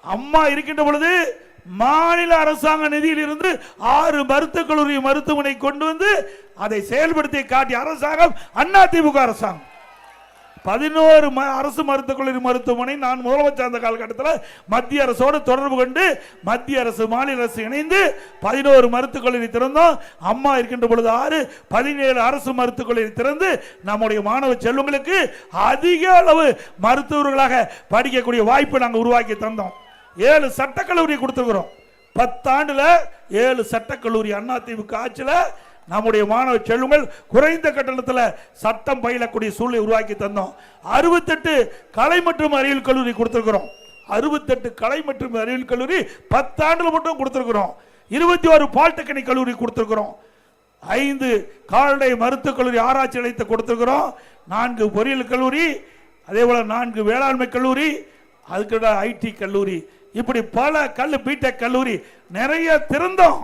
அம்மா இருக்கின்ற பொழுது மாநில அரசாங்க நிதியில் இருந்து 6 மருத்துவக் கல்லூரி மருத்துவமனை கொண்டு வந்து அதை செயல்படுத்தி காட்டிய அரசாங்கம் அதிமுக அரசாங்கம். 11 அரசு மருத்துவக் கல்லூரி மருத்துவமனை நான் முதலமைச்சர் அந்த காலகட்டத்தில் மத்திய அரசோடு தொடர்பு கொண்டு மத்திய அரசு மாநில அரசு இணைந்து 11 மருத்துவக் கல்லூரி திறந்தோம். அம்மா இருக்கின்ற பொழுது 6, 17 அரசு மருத்துவக் கல்லூரி திறந்து நம்முடைய மாணவ செல்வங்களுக்கு அதிக அளவு மருத்துவர்களாக படிக்கக்கூடிய வாய்ப்பை நாங்கள் உருவாக்கி தந்தோம். 7 சட்டக்கல்லூரி கொடுத்துருக்கிறோம். 10 ஆண்டுல 7 சட்டக்கல்லூரி அதிமுக ஆட்சியில் நம்முடைய மாணவ செல்வங்கள் குறைந்த கட்டணத்தில் சட்டம் பயிலக்கூடிய சூழலை உருவாக்கி தந்தோம். 68 கலை மற்றும் அறிவியல் கல்லூரி கொடுத்திருக்கிறோம். 68 கலை மற்றும் அறிவியல் கல்லூரி 10 ஆண்டுல மட்டும் கொடுத்திருக்கிறோம். 21 பாலிடெக்னிக் கல்லூரி கொடுத்திருக்கிறோம். 5 கால்நடை மருத்துவக் கல்லூரி ஆராய்ச்சி நிலையத்தை கொடுத்திருக்கிறோம். 4 பொறியியல் கல்லூரி, அதே போல 4 வேளாண்மை கல்லூரி, அதுக்கு ஐடி கல்லூரி, இப்படி பல பிடெக் கல்லூரி நிறைய திறந்தோம்.